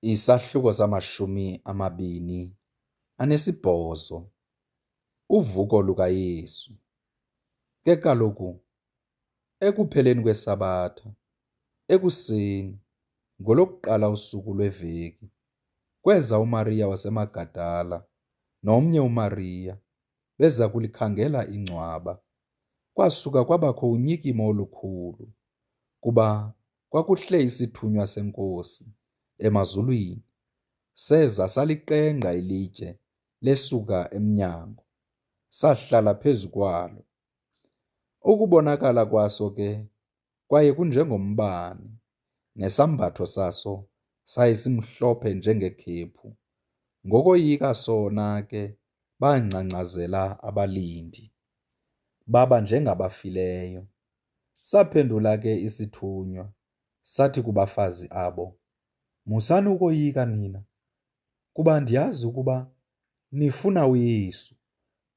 Isahluko sama-28 Uvuko lukaYesu. Ke kaloku ekupheleni kweSabatha, ekuseni, ngolokuqala usuku lweveki, kweza uMariya waseMagadala nomnye uMariya beza kulikhangela ingcwaba. Kwasuka kwabakho unyikimo olukhulu, kuba kwakuhle isithunywa seNkosi emazulwini, seza saliqengqa ilitye lesuka emnyango, sahlala phezu kwalo. Ukubonakala kwaso ke kwaye kunjengombane, nesambatho saso sayesimhlophe njengekhephu. Ngokoyika sona ke bangcangcazela abalindi, baba njengabafileyo. Saphendula ke isithunywa, sathi kubafazi abo, "Musani ukoyika nina, kuba ndiyazi ukuba nifuna uYesu,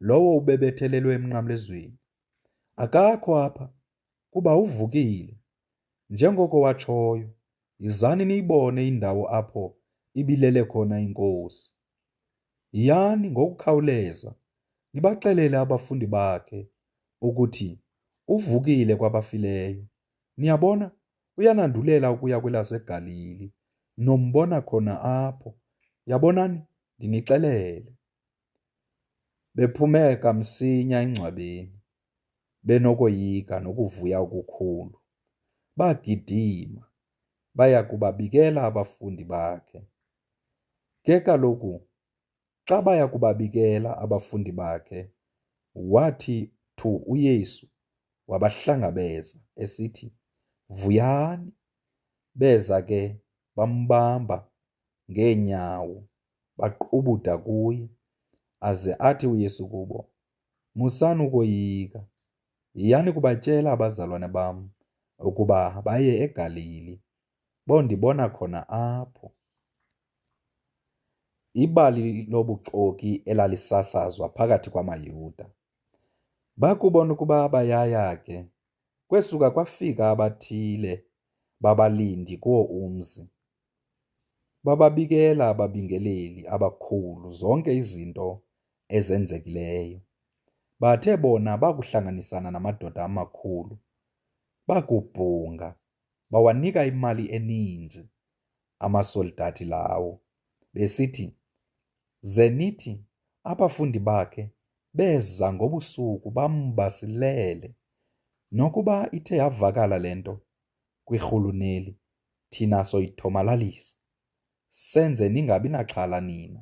lowo ubebethelelwe emnqamlezweni. Akakho apha, kuba uvukile, njengoko watshoyo. Yizani niyibone indawo apho ibilele khona iNkosi. Yiyani ngokukhawuleza nibaxelele abafundi bakhe ukuthi uvukile kwabafileyo. Niyabona, uyanandulela ukuya kwelaseGalili, nombona khona apho. Yabonani, ndinixelele." Bephume kamsinya engcwabeni, benokoyika nokuvuya okukhulu, bagidima baya kubabikela abafundi bakhe. Ke kaloku xa baya kubabikela abafundi bakhe, wathi thu uYesu wabahlangabeza esithi, "Vuyani." Beza ke bambamba ngeenyawo baqubula kuye, aze athi uYesu kubo, "Musani ukoyika. Yiyani kubatyela abazalwane bam ukuba baye eGalili, bondibona khona apho." Ibali lobuxoki elalisasazwa phakathi kwamaYuda. Bakubona ukuba bayaya ke, kwesuka kwafika abathile babalindi kuwo umzi, bababikela ababingeleli abakhulu zonke izinto ezenzekileyo. Bathe bona bakuhlanganisana namadoda amakhulu, bakubhunga, bawanika imali eninzi amasoldati lawo, besithi, "Ze nithi abafundi bakhe beza ngobusuku bambasilele. Nokuba ithe yavakala le nto kwirhuluneli, thina soyithomalalisa. Senze ningabi naxhala nina."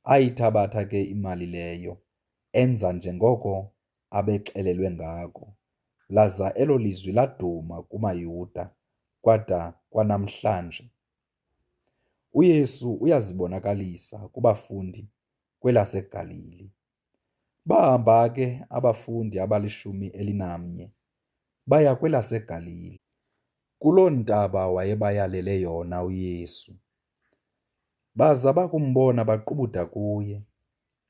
Ayithabatha ke imali leyo, enza njengoko abexelelwe ngako, laza elo lizwi laduma kumaYuda kwada kwanamhlanje. UYesu uyazibonakalisa kubafundi kwelaseGalili. Bahamba ke abafundi abali-11 baya kwelaseGalili, kuloo ntaba wayebayalele yona uYesu. Baza bakumbona baqubula kuye,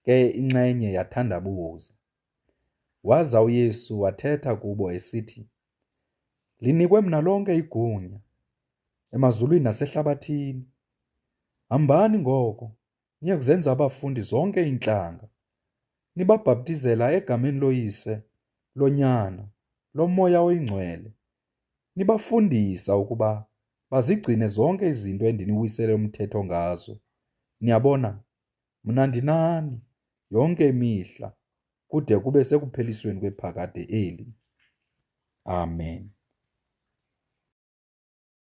ke inxenye yathandabuza. Waza uYesu wathetha kubo esithi, "Linikwe mna lonke igunya, emazulwini nasehlabathini. Hambani ngoko niye kuzenza abafundi zonke iintlanga, nibabhaptizela egameni loYise, loNyana, loMoya Oyingcwele, nibafundisa ukuba bazigcine zonke izinto endiniwisele umthetho ngazo. Niyabona, mna ndinani yonke imihla kude kube sekuphelisweni kwephakade eli." Amen.